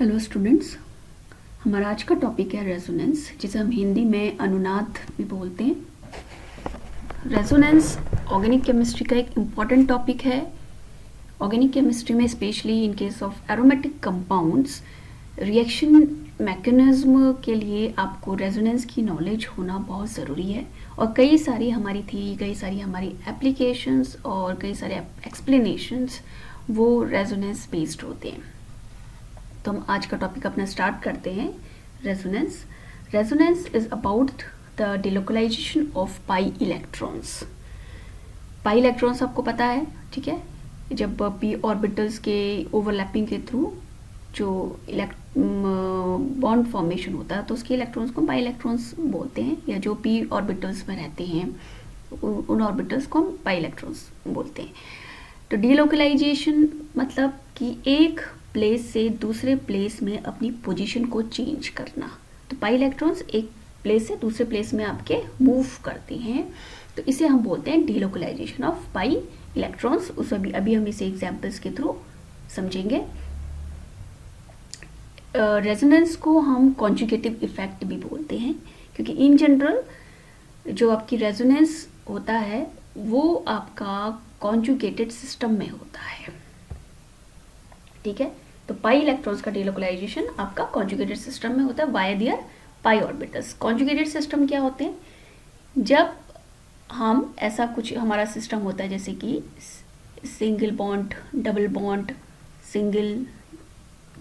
Hello students, हमारा आज का टॉपिक है रेजोनेंस, जिसे हम हिंदी में अनुनाद भी बोलते हैं। रेजोनेंस ऑर्गेनिक केमिस्ट्री का एक इम्पॉर्टेंट टॉपिक है। ऑर्गेनिक केमिस्ट्री में specially in case of aromatic compounds reaction mechanism के लिए आपको रेजोनेंस की नॉलेज होना बहुत ज़रूरी है। और कई सारी हमारी थी, कई सारी हमारी एप्लीकेशंस और कई सारे एक्सप्लेनेशंस वो रेजोनेंस बेस्ड होते हैं। तो हम आज का टॉपिक अपना स्टार्ट करते हैं। Resonance resonance is about the delocalisation of pi electrons. Pi electrons आपको पता है, ठीक है। जब पी ऑर्बिटल्स के ओवरलैपिंग के थ्रू जो बॉन्ड फॉर्मेशन होता है तो उसके इलेक्ट्रॉन्स को पाई इलेक्ट्रॉन्स बोलते हैं, या जो पी ऑर्बिटल्स में रहते हैं उन ऑर्बिटल्स को हम पाई इलेक्ट्रॉन्स बोलते हैं। तो डिलोकलाइजेशन मतलब कि एक प्लेस से दूसरे प्लेस में अपनी पोजीशन को चेंज करना। तो पाई इलेक्ट्रॉन्स एक प्लेस से दूसरे प्लेस में आपके मूव करते हैं, तो इसे हम बोलते हैं डिलोकलाइजेशन ऑफ पाई इलेक्ट्रॉन्स। उस अभी हम इसे एग्जांपल्स के थ्रू समझेंगे। रेजोनेंस को हम कॉन्जुगेटिव इफेक्ट भी बोलते हैं, क्योंकि इन जनरल जो आपकी रेजोनेंस होता है वो आपका कॉन्जुगेटेड सिस्टम में होता है, ठीक है। तो पाई इलेक्ट्रॉन्स का डिलोकलाइजेशन आपका कॉन्जुगेटेड सिस्टम में होता है वाया दियर पाई ऑर्बिटल्स। कॉन्जुगेटेड सिस्टम क्या होते हैं? जब हम ऐसा कुछ हमारा सिस्टम होता है जैसे कि single bond, double bond, single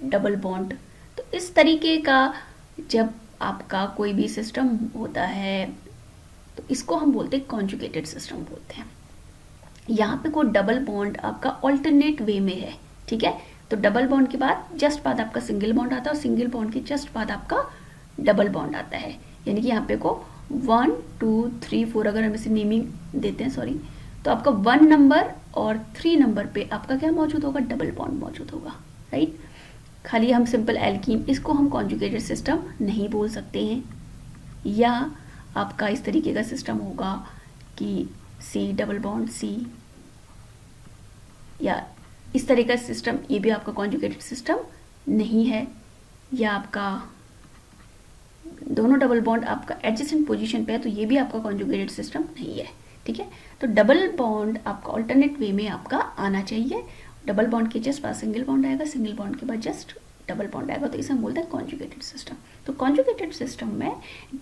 double bond, तो इस तरीके का जब आपका कोई भी सिस्टम होता है तो इसको हम बोलते हैं कॉन्जुगेटेड सिस्टम बोलते हैं। यहाँ पे कोई डबल बॉन्ड आपका ऑल्टरनेट वे में है, ठीक है। तो डबल बॉन्ड के बाद जस्ट बाद आपका सिंगल बॉन्ड आता है और सिंगल बॉन्ड के जस्ट बाद आपका डबल बॉन्ड आता है। यानी कि यहाँ पे को 1 2 3 4 अगर हम इसे नेमिंग देते हैं, सॉरी, तो आपका 1 नंबर और 3 नंबर पे आपका क्या मौजूद होगा? डबल बॉन्ड मौजूद होगा, राइट। खाली हम सिंपल एल्कीन, इसको हम कॉन्जुगेटेड सिस्टम नहीं बोल सकते हैं। या आपका इस तरीके का सिस्टम होगा कि सी डबल बॉन्ड सी, या इस तरह का सिस्टम, ये भी आपका कॉन्जुगेटेड सिस्टम नहीं है। या आपका दोनों डबल बॉन्ड आपका एडजेसेंट पोजीशन पे है तो ये भी आपका कॉन्जुगेटेड सिस्टम नहीं है, ठीक है। तो डबल बॉन्ड आपका ऑल्टरनेट वे में आपका आना चाहिए। डबल बॉन्ड के जस्ट बाद सिंगल बॉन्ड आएगा, सिंगल बॉन्ड के बाद जस्ट डबल बॉन्ड आएगा, तो इसे हम बोलते हैं कॉन्जुगेटेड सिस्टम। तो कॉन्जुगेटेड सिस्टम में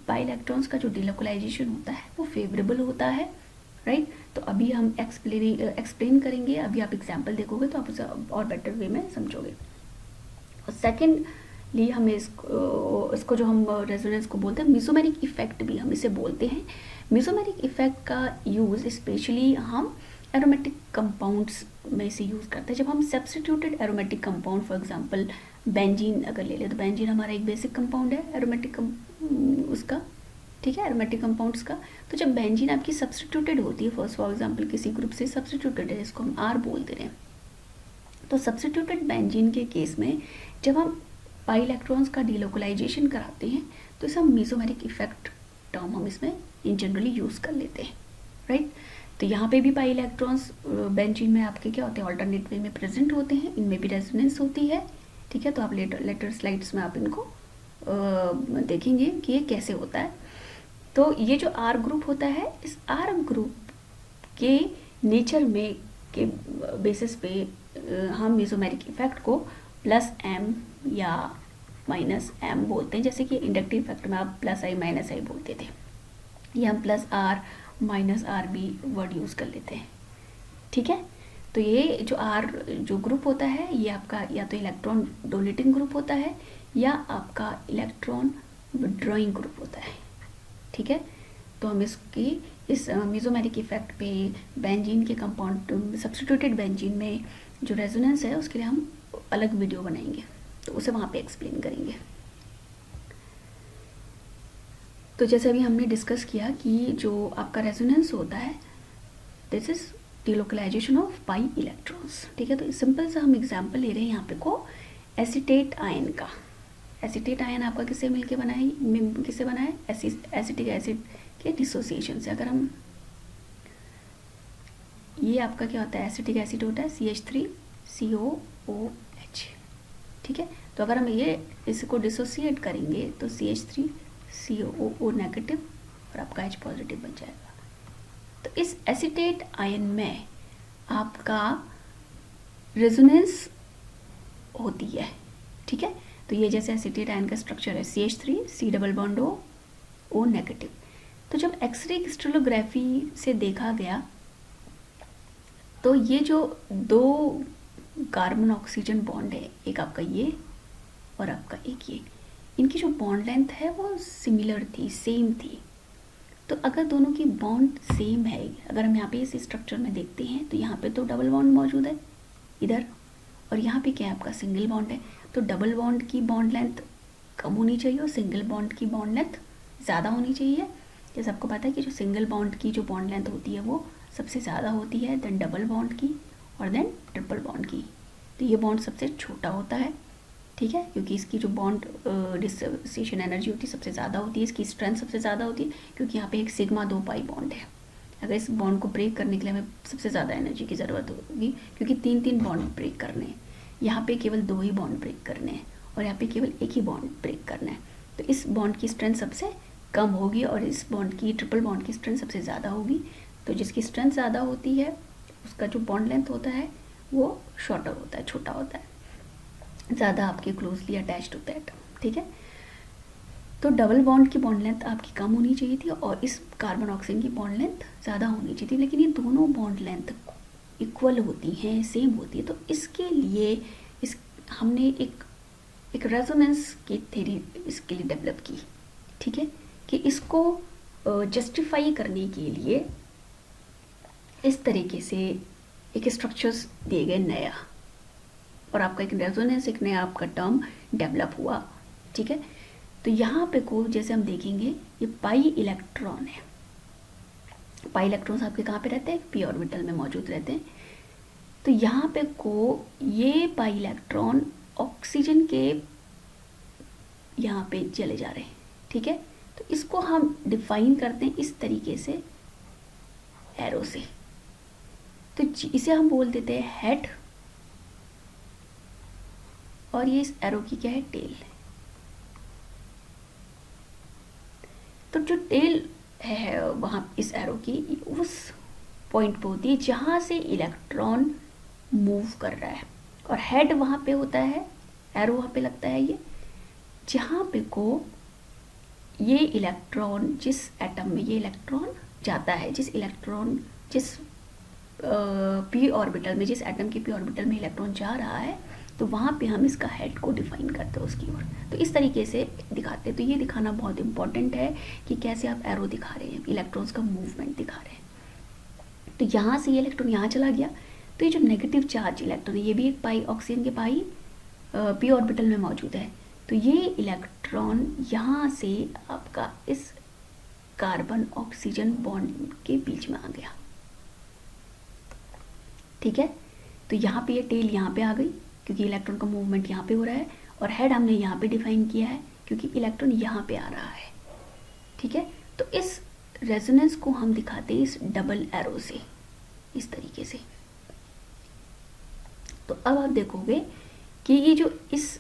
बाई इलेक्ट्रॉन्स का जो डिलोकलाइजेशन होता है वो फेवरेबल होता है, राइट। तो अभी हम एक्सप्लेन करेंगे, अभी आप एग्जाम्पल देखोगे तो आप उसे और बेटर वे में समझोगे। और सेकेंडली हमें इसको जो हम रेजोनेंस को बोलते हैं मेसोमेरिक इफेक्ट भी हम इसे बोलते हैं। मेसोमेरिक इफेक्ट का यूज़ स्पेशली हम एरोमेटिक कंपाउंड्स में इसे यूज़ करते हैं। जब हम substituted aromatic compound, for example benzene अगर ले लें, तो बेंजीन हमारा एक बेसिक कंपाउंड है एरोमेटिक उसका, ठीक है, एरोमेटिक कंपाउंड्स का। तो जब बेंजीन आपकी सब्स्टिट्यूटेड होती है, फर्स्ट फॉर एग्जांपल किसी ग्रुप से सब्स्टिट्यूटेड है, इसको हम आर बोल दे रहे हैं, तो सब्स्टिट्यूटेड बेंजीन के केस में जब हम पाई इलेक्ट्रॉन्स का डिलोकलाइजेशन कराते हैं तो इसे हम मेसोमेरिक इफेक्ट टर्म हम इसमें इन जनरली यूज़ कर लेते हैं, राइट। तो यहाँ पे भी पाई इलेक्ट्रॉन्स बेंजीन में आपके क्या होते हैं? ऑल्टरनेट वे में प्रेजेंट होते हैं, इनमें भी रेजोनेंस होती है, ठीक है। तो आप लेटर स्लाइड्स में आप इनको देखेंगे कि ये कैसे होता है। तो ये जो आर ग्रुप होता है, इस आर ग्रुप के नेचर में के बेसिस पे हम मेसोमेरिक इफेक्ट को प्लस एम या माइनस एम बोलते हैं। जैसे कि इंडक्टिव इफेक्ट में आप प्लस आई माइनस आई बोलते थे, या हम प्लस आर माइनस आर भी वर्ड यूज़ कर लेते हैं, ठीक है। तो ये जो आर जो ग्रुप होता है ये आपका या तो इलेक्ट्रॉन डोनेटिंग ग्रुप होता है या आपका इलेक्ट्रॉन विड्रॉइंग ग्रुप होता है, ठीक है। तो हम इस मेसोमेरिक इफेक्ट पे बेंजीन के कंपाउंड सब्स्टिट्यूटेड बेंजीन में जो रेजोनेंस है उसके लिए हम अलग वीडियो बनाएंगे, तो उसे वहाँ पे एक्सप्लेन करेंगे। तो जैसे अभी हमने डिस्कस किया कि जो आपका रेजोनेंस होता है this is delocalisation of pi electrons, ठीक है। तो सिंपल सा हम एग्जांपल ले रहे हैं यहाँ पे को एसीटेट आयन का। एसीटेट आयन आपका किससे मिलके बना है? किससे बना है? एसिटिक एसिड के डिसोसिएशन से। अगर हम ये आपका क्या होता है? एसिटिक एसिड होता है CH3COOH, ठीक है। तो अगर हम ये इसको डिसोसिएट करेंगे तो CH3COO नेगेटिव और आपका H पॉजिटिव बन जाएगा। तो इस एसीटेट आयन में आपका रेजोनेंस होती है, ठीक है। तो ये जैसे एसीटेट आयन का स्ट्रक्चर है CH3 C double bond O negative. तो जब एक्सरे क्रिस्टलोग्राफी से देखा गया तो ये जो दो कार्बन ऑक्सीजन बॉन्ड है, एक आपका ये और आपका एक ये, इनकी जो बॉन्ड लेंथ है वो सिमिलर थी, सेम थी। तो अगर दोनों की बॉन्ड सेम है, अगर हम यहाँ पे इस स्ट्रक्चर में देखते हैं तो यहाँ पे तो डबल बॉन्ड मौजूद है इधर, और यहाँ पे क्या है आपका सिंगल बॉन्ड है। तो डबल बॉन्ड की बॉन्ड लेंथ कम होनी चाहिए और सिंगल बॉन्ड की बॉन्ड लेंथ ज़्यादा होनी चाहिए। जैसे आपको पता है कि जो सिंगल बॉन्ड की जो बॉन्ड लेंथ होती है वो सबसे ज़्यादा होती है देन डबल बॉन्ड की और देन ट्रिपल बॉन्ड की। तो ये बॉन्ड सबसे छोटा होता है, ठीक है, क्योंकि इसकी जो बॉन्ड डिसोसिएशन एनर्जी होती है सबसे ज़्यादा होती है, इसकी स्ट्रेंथ सबसे ज़्यादा होती है, क्योंकि यहाँ पे एक सिग्मा 2 पाई बॉन्ड है। अगर इस बॉन्ड को ब्रेक करने के लिए हमें सबसे ज़्यादा एनर्जी की ज़रूरत होगी, क्योंकि 3 बॉन्ड ब्रेक करने हैं, यहाँ पे केवल 2 ही बॉन्ड ब्रेक करने हैं और यहाँ पे केवल एक ही बॉन्ड ब्रेक करना है। तो इस बॉन्ड की स्ट्रेंथ सबसे कम होगी और इस बॉन्ड की ट्रिपल बॉन्ड की स्ट्रेंथ सबसे ज़्यादा होगी। तो जिसकी स्ट्रेंथ ज़्यादा होती है उसका जो बॉन्ड लेंथ होता है वो शॉर्टर होता है, छोटा होता है, ज़्यादा आपके क्लोजली अटैच्ड होता है, ठीक है। तो डबल बॉन्ड की बॉन्ड लेंथ आपकी कम होनी चाहिए थी और इस कार्बन ऑक्सीजन की बॉन्ड लेंथ ज़्यादा होनी चाहिए थी, लेकिन ये दोनों बॉन्ड लेंथ इक्वल होती हैं, सेम होती है। तो इसके लिए हमने एक रेजोनेंस की थ्योरी इसके लिए डेवलप की, ठीक है, कि इसको जस्टिफाई करने के लिए इस तरीके से एक स्ट्रक्चर्स दिए गए नया, और आपका एक रेजोनेंस, एक नया आपका टर्म डेवलप हुआ, ठीक है। तो यहाँ पे को जैसे हम देखेंगे ये पाई इलेक्ट्रॉन है। पाई इलेक्ट्रॉन्स आपके कहाँ पे रहते हैं? पी ऑर्बिटल में मौजूद रहते हैं। तो यहाँ पे को ये पाई इलेक्ट्रॉन ऑक्सीजन के यहाँ पे चले जा रहे हैं, ठीक है। तो इसको हम डिफाइन करते हैं इस तरीके से एरो से। तो इसे हम बोल देते हैं हेड और ये इस एरो की क्या है? टेल। तो जो टेल है वहां इस एरो की उस पॉइंट पे होती है जहां से इलेक्ट्रॉन मूव कर रहा है, और हेड वहां पे होता है, एरो वहां पे लगता है ये, जहां पे को ये इलेक्ट्रॉन जिस एटम में ये इलेक्ट्रॉन जाता है, जिस पी ऑर्बिटल में, जिस एटम के पी ऑर्बिटल में इलेक्ट्रॉन जा रहा है, तो वहाँ पे हम इसका हेड को डिफाइन करते हैं उसकी ओर। तो इस तरीके से दिखाते हैं। तो ये दिखाना बहुत इंपॉर्टेंट है कि कैसे आप एरो दिखा रहे हैं, इलेक्ट्रॉन्स का मूवमेंट दिखा रहे हैं। तो यहाँ से ये इलेक्ट्रॉन यहाँ चला गया, तो ये जो नेगेटिव चार्ज इलेक्ट्रॉन है ये भी एक पाई ऑक्सीजन के पाई पी ऑर्बिटल में मौजूद है। तो ये इलेक्ट्रॉन यहाँ से आपका इस कार्बन ऑक्सीजन बॉन्ड के बीच में आ गया, ठीक है। तो यहाँ पे ये टेल यहाँ पे आ गई क्योंकि इलेक्ट्रॉन का मूवमेंट यहाँ पे हो रहा है, और हेड हमने यहाँ पे डिफाइन किया है क्योंकि इलेक्ट्रॉन यहाँ पे आ रहा है, ठीक है। तो इस रेजोनेंस को हम दिखाते हैं इस डबल एरो से, इस तरीके से। तो अब आप देखोगे कि ये जो इस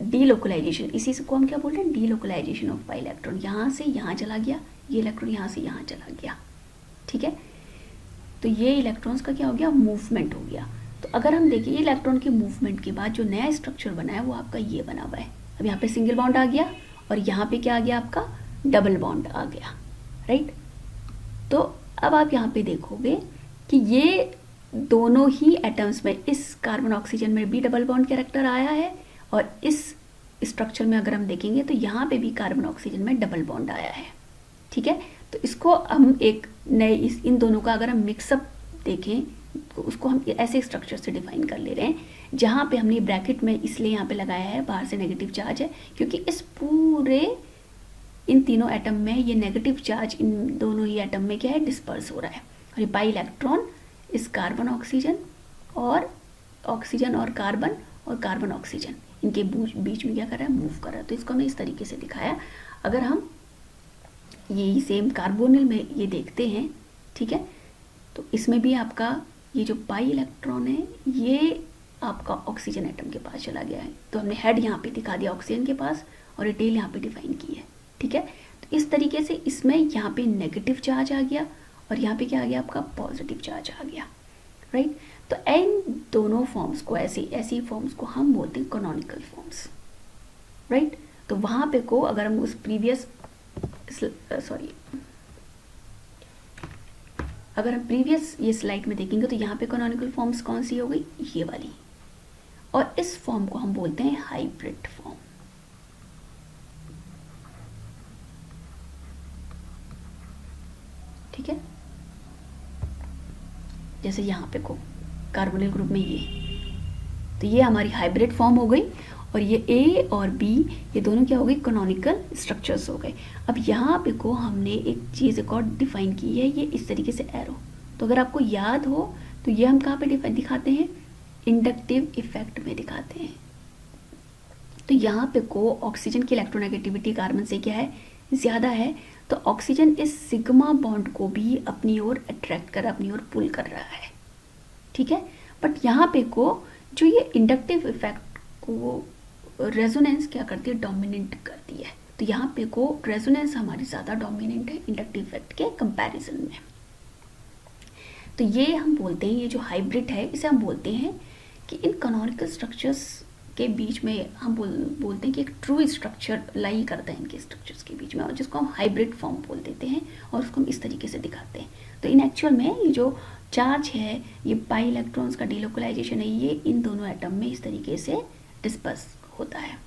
डीलोकलाइजेशन, इसी को हम क्या बोल रहे हैं? Delocalization of pi electron. यहाँ से यहाँ चला गया, ये इलेक्ट्रॉन यहाँ से यहाँ चला गया, ठीक है। तो ये इलेक्ट्रॉन्स का क्या हो गया? मूवमेंट हो गया। तो अगर हम देखिए इलेक्ट्रॉन के मूवमेंट के बाद जो नया स्ट्रक्चर बना है वो आपका ये बना हुआ है। अब यहाँ पे सिंगल बॉन्ड आ गया और यहाँ पे क्या आ गया? आपका डबल बॉन्ड आ गया, राइट। तो अब आप यहाँ पे देखोगे कि ये दोनों ही एटम्स में, इस कार्बन ऑक्सीजन में भी डबल बॉन्ड कैरेक्टर आया है, और इस स्ट्रक्चर में अगर हम देखेंगे तो यहाँ पे भी कार्बन ऑक्सीजन में डबल बॉन्ड आया है, ठीक है। तो इसको हम एक नए इन दोनों का अगर हम मिक्सअप देखें तो उसको हम ऐसे स्ट्रक्चर से डिफाइन कर ले रहे हैं, जहाँ पे हमने ब्रैकेट में इसलिए यहाँ पे लगाया है, बाहर से नेगेटिव चार्ज है, क्योंकि इस पूरे इन तीनों एटम में ये नेगेटिव चार्ज इन दोनों ही एटम में क्या है? डिस्पर्स हो रहा है। और ये पाई इलेक्ट्रॉन इस कार्बन ऑक्सीजन और कार्बन ऑक्सीजन इनके बीच में क्या कर रहा है? मूव कर रहा है। तो इसको हमने इस तरीके से दिखाया। अगर हम यही सेम कार्बोनिल में ये देखते हैं, ठीक है, तो इसमें भी आपका ये जो पाई इलेक्ट्रॉन है ये आपका ऑक्सीजन एटम के पास चला गया है। तो हमने हेड यहाँ पे दिखा दिया ऑक्सीजन के पास और ये टेल यहाँ पे डिफाइन की है, ठीक है। तो इस तरीके से इसमें यहाँ पे नेगेटिव चार्ज आ गया और यहाँ पे क्या आ गया आपका पॉजिटिव चार्ज आ गया, राइट। तो इन दोनों फॉर्म्स को ऐसी फॉर्म्स को हम बोलते हैं कैनोनिकल फॉर्म्स, राइट। तो वहाँ पे को अगर हम उस अगर हम प्रीवियस ये स्लाइड में देखेंगे तो यहाँ पे कैनोनिकल फॉर्म्स कौन सी हो गई, ये वाली, और इस फॉर्म को हम बोलते हैं हाइब्रिड फॉर्म, ठीक है। जैसे यहाँ पे को कार्बोनिल ग्रुप में तो ये हमारी हाइब्रिड फॉर्म हो गई और ये ए और बी ये दोनों क्या हो गए, कैनोनिकल स्ट्रक्चर्स हो गए। अब यहाँ पे को हमने एक चीज़ एक और डिफाइन की है, ये इस तरीके से एरो। तो अगर आपको याद हो तो ये हम कहाँ पे दिखाते हैं, इंडक्टिव इफेक्ट में दिखाते हैं। तो यहाँ पे को ऑक्सीजन की इलेक्ट्रोनेगेटिविटी कार्बन से क्या है, ज़्यादा है, तो ऑक्सीजन इस सिग्मा बॉन्ड को भी अपनी ओर अट्रैक्ट कर, अपनी ओर पुल कर रहा है, ठीक है। बट यहाँ पे को जो ये इंडक्टिव इफेक्ट को रेजोनेंस क्या करती है, डोमिनेंट करती है। तो यहाँ पे को रेजोनेंस हमारी ज़्यादा डोमिनेंट है इंडक्टिव इफेक्ट के कंपैरिजन में। तो ये हम बोलते हैं, ये जो हाइब्रिड है इसे हम बोलते हैं कि इन कैनोनिकल स्ट्रक्चर्स के बीच में हम बोलते हैं कि एक ट्रू स्ट्रक्चर लाई करता है इनके स्ट्रक्चर्स के बीच में, और जिसको हम हाइब्रिड फॉर्म बोल देते हैं और उसको हम इस तरीके से दिखाते हैं। तो इन एक्चुअल में ये जो चार्ज है, ये पाई इलेक्ट्रॉन्स का डिलोकलाइजेशन है, ये इन दोनों एटम में इस तरीके से डिस्पर्स होता है।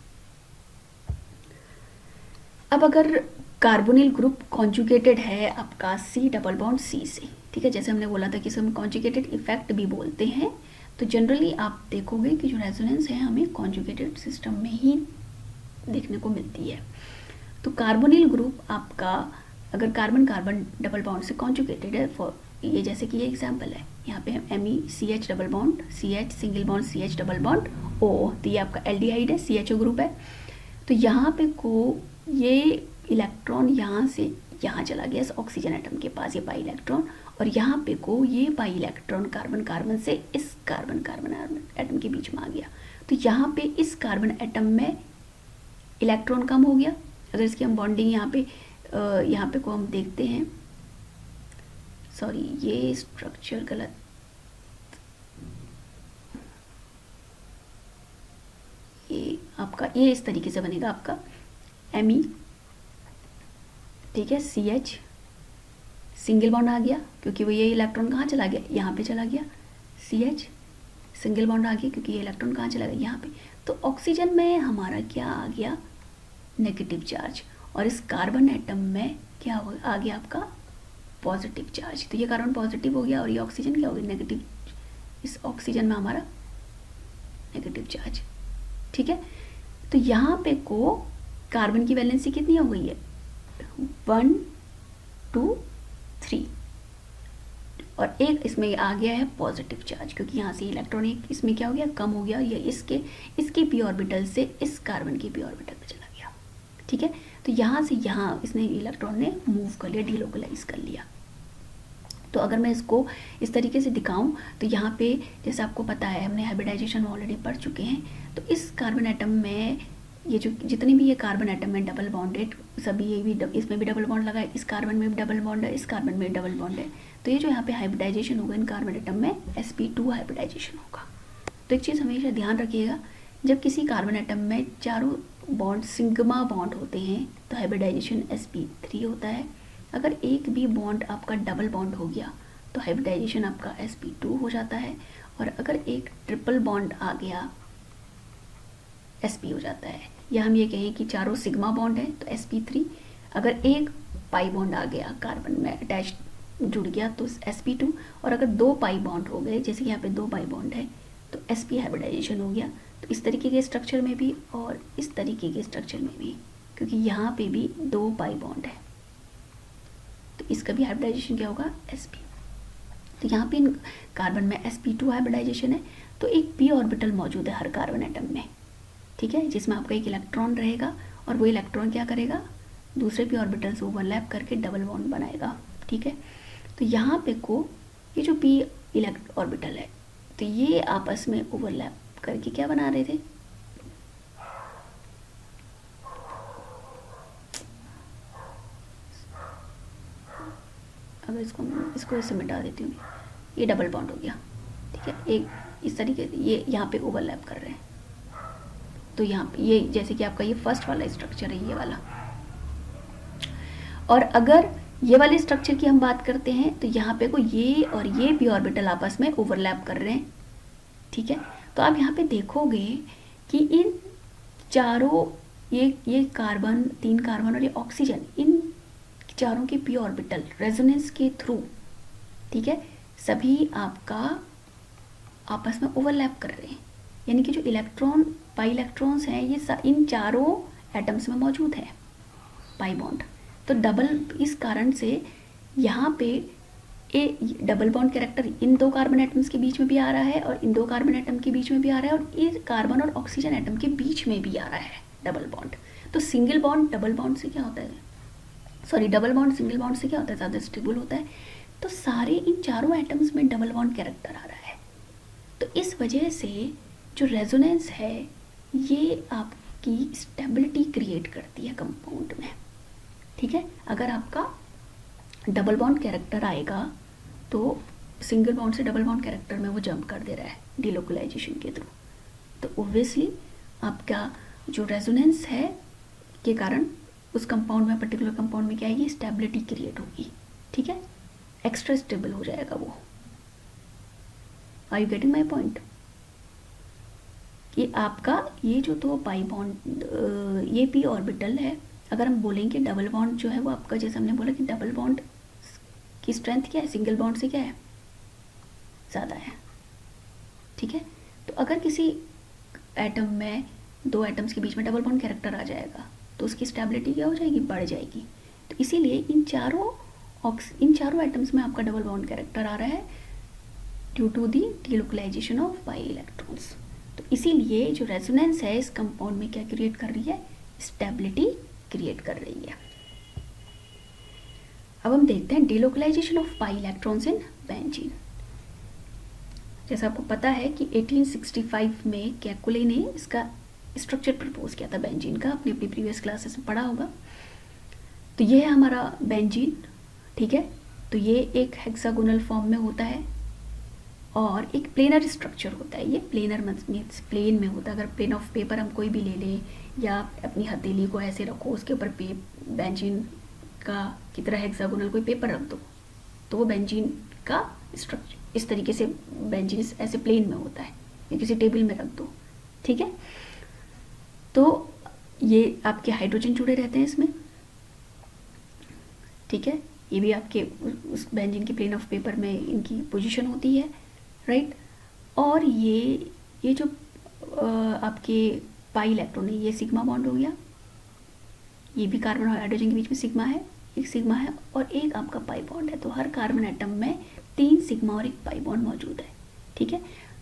अब अगर कार्बोनिल ग्रुप कॉन्जुगेटेड है आपका सी डबल बॉन्ड सी से, ठीक है, जैसे हमने बोला था कि इसे हम कॉन्जुगेटेड इफेक्ट भी बोलते हैं। तो जनरली आप देखोगे कि जो रेजोनेंस है हमें कॉन्जुगेटेड सिस्टम में ही देखने को मिलती है। तो कार्बोनिल ग्रुप आपका अगर कार्बन कार्बन डबल बॉन्ड से कॉन्जुगेटेड है, फॉर ये जैसे कि ये एग्जांपल है, यहाँ पे हम MECH double bond CH single bond CH double bond O, तो ये आपका एल्डिहाइड है, CHO ग्रुप है। तो यहाँ पे को ये इलेक्ट्रॉन यहाँ से यहाँ चला गया इस ऑक्सीजन एटम के पास, ये पाई इलेक्ट्रॉन, और यहाँ पे को ये पाई इलेक्ट्रॉन कार्बन कार्बन से इस कार्बन कार्बन एटम के बीच में आ गया। तो यहाँ पे इस कार्बन एटम में इलेक्ट्रॉन कम हो गया। अगर इसकी हम बॉन्डिंग यहाँ पे को हम देखते हैं, सॉरी ये स्ट्रक्चर गलत, ये आपका ये इस तरीके से बनेगा आपका Me, ठीक है, CH सिंगल बॉन्ड आ गया क्योंकि वो ये इलेक्ट्रॉन कहाँ चला गया, यहाँ पे चला गया, CH सिंगल बॉन्ड आ गया क्योंकि ये इलेक्ट्रॉन कहाँ चला गया, यहाँ पे। तो ऑक्सीजन में हमारा क्या आ गया, नेगेटिव चार्ज, और इस कार्बन एटम में क्या आ गया आपका पॉजिटिव चार्ज। तो ये कार्बन पॉजिटिव हो गया और ये ऑक्सीजन क्या हो गया, नेगेटिव। इस ऑक्सीजन में हमारा नेगेटिव चार्ज, ठीक है। तो यहाँ पे को कार्बन की वैलेंसी कितनी हो गई है, 1 2 3, और एक इसमें आ गया है पॉजिटिव चार्ज क्योंकि यहाँ से इलेक्ट्रॉन एक इसमें क्या हो गया, कम हो गया, ये इसके पी ऑर्बिटल से इस कार्बन के पी ऑर्बिटल पे चला गया, ठीक है। तो यहाँ से यहाँ इसने इलेक्ट्रॉन ने मूव कर लिया, डिलोकलाइज कर लिया। तो अगर मैं इसको इस तरीके से दिखाऊं तो यहाँ पे जैसे आपको पता है, हमने हाइब्रिडाइजेशन ऑलरेडी पढ़ चुके हैं। तो इस कार्बन एटम में ये जो जितने भी ये कार्बन एटम में डबल बॉन्डेड, सभी ये भी इसमें भी डबल बॉन्ड लगा है, इस कार्बन में भी डबल बॉन्ड है, इस कार्बन में डबल बॉन्ड है। तो ये जो यहाँ पे हाइब्रिडाइजेशन होगा इन कार्बन एटम में sp2 हाइब्रिडाइजेशन होगा। तो एक चीज़ हमेशा ध्यान रखिएगा, जब किसी कार्बन एटम में चारों बॉन्ड सिग्मा बॉन्ड होते हैं तो हाइब्रिडाइजेशन sp3 होता है। अगर एक भी बॉन्ड आपका डबल बॉन्ड हो गया तो हाइब्रिडाइजेशन आपका sp2 हो जाता है, और अगर एक ट्रिपल बॉन्ड आ गया sp हो जाता है। या हम ये कहें कि चारों सिग्मा बॉन्ड है तो sp3, अगर एक पाई बॉन्ड आ गया कार्बन में अटैच जुड़ गया तो sp2, और अगर 2 पाई बॉन्ड हो गए, जैसे यहाँ पे 2 पाई बॉन्ड है तो sp हाइब्रिडाइजेशन हो गया। तो इस तरीके के स्ट्रक्चर में भी और इस तरीके के स्ट्रक्चर में भी, क्योंकि यहाँ पे भी 2 पाई बॉन्ड है तो इसका भी हाइब्रिडाइजेशन क्या होगा, sp। तो यहाँ पे कार्बन में sp2 हाइब्रिडाइजेशन है, तो एक p ऑर्बिटल मौजूद है हर कार्बन एटम में, ठीक है, जिसमें आपका एक इलेक्ट्रॉन रहेगा और वो इलेक्ट्रॉन क्या करेगा, दूसरे p ऑर्बिटल से ओवरलैप करके डबल बॉन्ड बनाएगा, ठीक है। तो यहाँ पे को ये जो p ऑर्बिटल है तो ये आपस में ओवरलैप करके क्या बना रहे थे, अगर इसको ऐसे मिटा देती हूँ, ये डबल बॉन्ड हो गया, ठीक है, एक इस तरीके से ये यहाँ पे ओवरलैप कर रहे हैं। तो यहाँ पे ये जैसे कि आपका ये फर्स्ट वाला स्ट्रक्चर है, ये वाला, और अगर ये वाले स्ट्रक्चर की हम बात करते हैं तो यहाँ पे को ये और ये पी ऑर्बिटल आपस में ओवरलैप कर रहे हैं, ठीक है। तो आप यहाँ पे देखोगे कि इन चारों, ये कार्बन, 3 कार्बन और ये ऑक्सीजन, इन चारों के पी ऑर्बिटल रेजोनेंस के थ्रू, ठीक है, सभी आपका आपस में ओवरलैप कर रहे हैं, यानी कि जो इलेक्ट्रॉन, पाई इलेक्ट्रॉन्स हैं, ये इन चारों एटम्स में मौजूद है, पाई बॉन्ड। तो डबल, इस कारण से यहाँ पे A double bond character in 2 carbon atoms के बीच में भी आ रहा है और इन 2 कार्बन एटम के बीच में भी आ रहा है और इस कार्बन और ऑक्सीजन एटम के बीच में भी आ रहा है डबल बॉन्ड। तो सिंगल बॉन्ड डबल बॉन्ड से क्या होता है, sorry, double bond single bond से क्या होता है, ज़्यादा स्टेबल होता है। तो सारे इन चारों एटम्स में डबल बॉन्ड कैरेक्टर आ रहा है। तो इस वजह से जो रेजोनेंस है ये आपकी स्टेबिलिटी क्रिएट करती है कंपाउंड में, ठीक है। अगर आपका डबल बॉन्ड कैरेक्टर आएगा तो सिंगल बॉन्ड से डबल बॉन्ड कैरेक्टर में वो जंप कर दे रहा है डीलोकलाइजेशन के थ्रू, तो ओब्वियसली आपका जो रेजोनेंस है के कारण उस कंपाउंड में, पर्टिकुलर कंपाउंड में क्या आएगी, स्टेबिलिटी क्रिएट होगी, ठीक है, एक्स्ट्रा स्टेबल हो जाएगा वो। Are you getting my point? ये आपका ये जो तो पाई बॉन्ड, ये पी ऑर्बिटल है, अगर हम बोलेंगे डबल बॉन्ड जो है वो आपका, जैसे हमने बोला कि डबल बॉन्ड की स्ट्रेंथ क्या है, सिंगल बॉन्ड से क्या है, ज़्यादा है, ठीक है। तो अगर किसी एटम में 2 एटम्स के बीच में डबल बॉन्ड कैरेक्टर आ जाएगा तो उसकी स्टेबिलिटी क्या हो जाएगी, बढ़ जाएगी। तो इसीलिए इन चारों एटम्स में आपका डबल बॉन्ड कैरेक्टर आ रहा है due to the delocalization of pi electrons. तो इसीलिए जो रेजोनेंस है इस कंपाउंड में क्या क्रिएट कर रही है, स्टेबिलिटी क्रिएट कर रही है। अब हम देखते हैं delocalization of pi electrons in benzene. जैसा आपको पता है कि 1865 में केकुले ने इसका स्ट्रक्चर प्रपोज किया था बेंजीन का, अपनी अपनी प्रीवियस क्लासेस में पढ़ा होगा। तो ये है हमारा बेंजीन, ठीक है। तो ये एक हेक्सागोनल फॉर्म में होता है और एक प्लेनर स्ट्रक्चर होता है। ये प्लेनर मीन्स प्लेन में होता है। अगर प्लेन ऑफ पेपर हम कोई भी ले लें या अपनी हथेली को ऐसे रखो, उसके ऊपर बेंजीन का की तरह हेक्सागोनल कोई पेपर रख दो तो वो बेंजीन का स्ट्रक्चर इस तरीके से, बेंजीन ऐसे प्लेन में होता है, या किसी टेबल में रख दो, ठीक है। तो ये आपके हाइड्रोजन जुड़े रहते हैं इसमें, ठीक है। ये भी आपके उस बेंजीन के प्लेन ऑफ पेपर में इनकी पोजीशन होती है, राइट। और ये जो आपके पाई इलेक्ट्रॉन है, ये सिग्मा बॉन्ड हो गया, ये भी कार्बन और हाइड्रोजन के बीच में सिग्मा है, एक सिग्मा है और एक आपका पाई बॉन्ड है। तो हर कार्बन एटम में 3 सिग्मा और एक पाई बॉन्ड मौजूद है, ठीक है।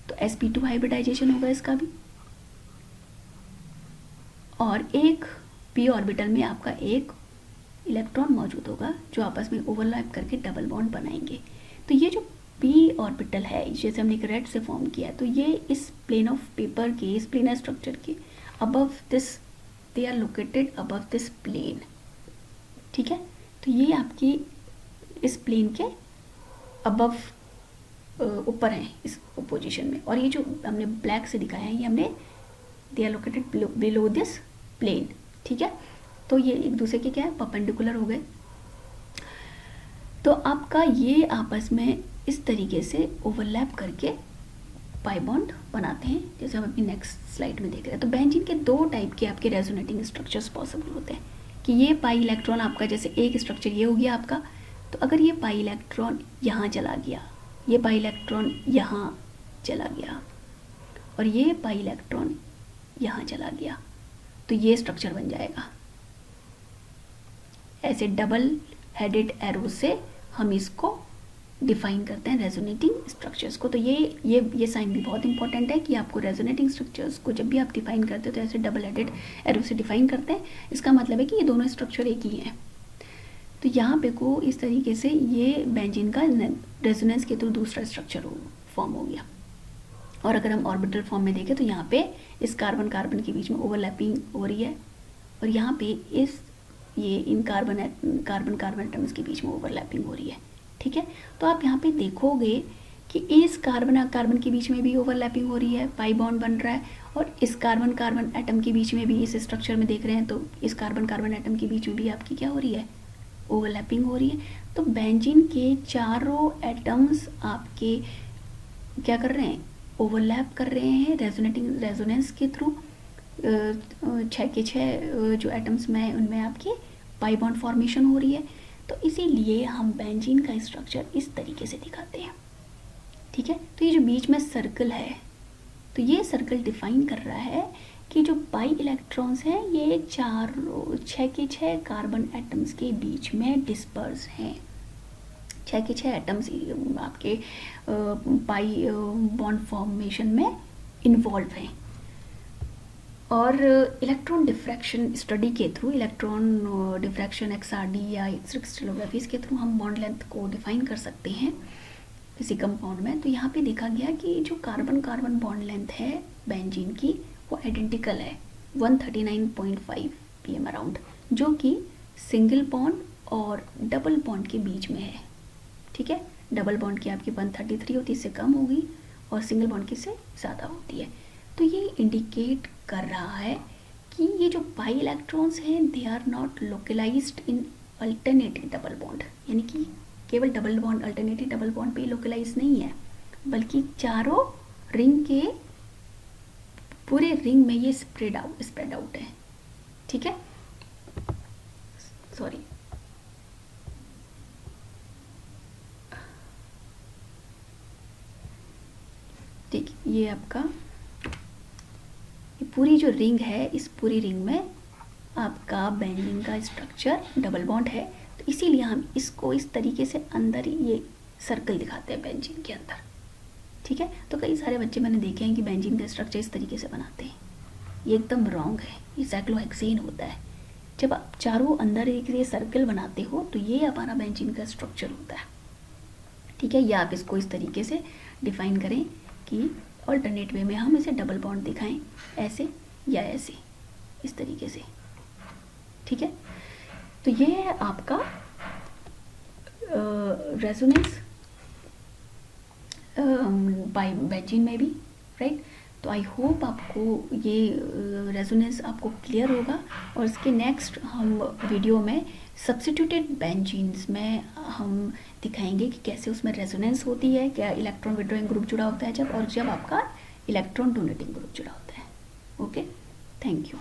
तो sp2 हाइब्रिडाइजेशन होगा इसका भी, और एक p ऑर्बिटल में आपका एक इलेक्ट्रॉन मौजूद होगा जो आपस में ओवरलैप करके डबल बॉन्ड बनाएंगे। तो ये जो p ऑर्बिटल है, जैसे हमने एक रेड से फॉर्म किया, तो ये इस प्लेन ऑफ पेपर के, इस प्लेनर स्ट्रक्चर के above this, they are located above this plane, ठीक है। तो ये आपकी इस प्लेन के अबव ऊपर हैं इस पोजीशन में, और ये जो हमने ब्लैक से दिखाया है ये हमने, they are located below this plane, ठीक है। तो ये एक दूसरे के क्या है, परपेंडिकुलर हो गए। तो आपका ये आपस में इस तरीके से ओवरलैप करके पाई बॉन्ड बनाते हैं, जैसे हम अपनी नेक्स्ट स्लाइड में देख रहे हैं। तो बेंजीन के 2 टाइप के आपके रेजोनेटिंग स्ट्रक्चर्स पॉसिबल होते हैं कि ये पाई इलेक्ट्रॉन आपका, जैसे एक स्ट्रक्चर ये हो गया आपका, तो अगर ये पाई इलेक्ट्रॉन यहाँ चला गया, ये पाई इलेक्ट्रॉन यहाँ चला गया और ये पाई इलेक्ट्रॉन यहाँ चला गया, तो ये स्ट्रक्चर बन जाएगा। ऐसे डबल हेडेड एरो से हम इसको डिफाइन करते हैं रेजोनेटिंग स्ट्रक्चर्स को। तो ये साइन भी बहुत इंपॉर्टेंट है कि आपको रेजोनेटिंग स्ट्रक्चर्स को जब भी आप डिफाइन करते हो तो ऐसे डबल हेडेड एरो से डिफाइन करते हैं। इसका मतलब है कि ये दोनों स्ट्रक्चर एक ही हैं। तो यहाँ पे को इस तरीके से ये बेंजीन का रेजोनेंस के थ्रू दूसरा स्ट्रक्चर फॉर्म हो गया, और अगर हम ऑर्बिटल फॉर्म में देखें तो यहाँ पे इस कार्बन कार्बन के बीच में ओवरलैपिंग हो रही है, और यहाँ पे ये इन कार्बन कार्बन एटम्स के बीच में ओवरलैपिंग हो रही है। ठीक है, तो आप यहाँ पे देखोगे कि इस कार्बन कार्बन के बीच में भी ओवरलैपिंग हो रही है, पाई बॉन्ड बन रहा है, और इस कार्बन कार्बन एटम के बीच में भी, इस स्ट्रक्चर में देख रहे हैं तो इस कार्बन कार्बन एटम के बीच में भी आपकी क्या हो रही है, ओवरलैपिंग हो रही है। तो बेंजीन के चारों एटम्स आपके क्या कर रहे हैं, ओवरलैप कर रहे हैं रेजोनेंस के थ्रू। 6 के 6 जो एटम्स में उनमें आपकी पाई बॉन्ड फॉर्मेशन हो रही है। तो इसीलिए हम बेंजीन का स्ट्रक्चर इस तरीके से दिखाते हैं। ठीक है, तो ये जो बीच में सर्कल है, तो ये सर्कल डिफाइन कर रहा है कि जो पाई इलेक्ट्रॉन्स हैं ये 6 के 6 कार्बन एटम्स के बीच में डिस्पर्स हैं। 6 के 6 एटम्स आपके पाई बॉन्ड फॉर्मेशन में इन्वॉल्व हैं। और इलेक्ट्रॉन डिफ्रैक्शन स्टडी के थ्रू, इलेक्ट्रॉन डिफ्रैक्शन XRD या एक्स क्रिस्टलोग्राफीज के थ्रू हम बॉन्ड लेंथ को डिफाइन कर सकते हैं किसी कंपाउंड में। तो यहाँ पे देखा गया कि जो कार्बन कार्बन बॉन्ड लेंथ है बेंजीन की वो आइडेंटिकल है 139.5 pm अराउंड, जो कि सिंगल बॉन्ड और डबल बॉन्ड के बीच में है। ठीक है, डबल बॉन्ड की आपकी 133 होती है, इससे कम होगी, और सिंगल बॉन्ड की से ज़्यादा होती है। तो ये इंडिकेट कर रहा है कि ये जो पाई इलेक्ट्रॉन्स हैं they are not localized in alternative double bond, यानी कि केवल double bond alternative double bond पे लोकलाइज नहीं है, बल्कि चारों रिंग के पूरे रिंग में ये स्प्रेड आउट है। ठीक है, सॉरी, ठीक, ये आपका ये पूरी जो रिंग है, इस पूरी रिंग में आपका बेंजीन का स्ट्रक्चर डबल बॉन्ड है। तो इसीलिए हम इसको इस तरीके से अंदर ये सर्कल दिखाते हैं बेंजीन के अंदर। ठीक है, तो कई सारे बच्चे मैंने देखे हैं कि बेंजीन का स्ट्रक्चर इस तरीके से बनाते हैं, ये एकदम रॉन्ग है। ये साइक्लोहेक्सेन होता है। जब आप चारों अंदर एक ये सर्कल बनाते हो तो ये हमारा बेंजीन का स्ट्रक्चर होता है। ठीक है, या आप इसको इस तरीके से डिफाइन करें कि ऑल्टरनेट वे में हम इसे डबल बॉन्ड दिखाएं, ऐसे या ऐसे, इस तरीके से। ठीक है, तो ये है आपका रेजोनेंस बाय बेंजीन में भी, राइट। तो आई होप आपको ये रेजोनेंस आपको क्लियर होगा, और इसके नेक्स्ट हम वीडियो में सब्स्टिट्यूटेड बेंजीन्स में हम दिखाएंगे कि कैसे उसमें रेजोनेंस होती है, क्या इलेक्ट्रॉन विड्रॉइंग ग्रुप जुड़ा होता है जब, और जब आपका इलेक्ट्रॉन डोनेटिंग ग्रुप जुड़ा होता है। Okay, thank you.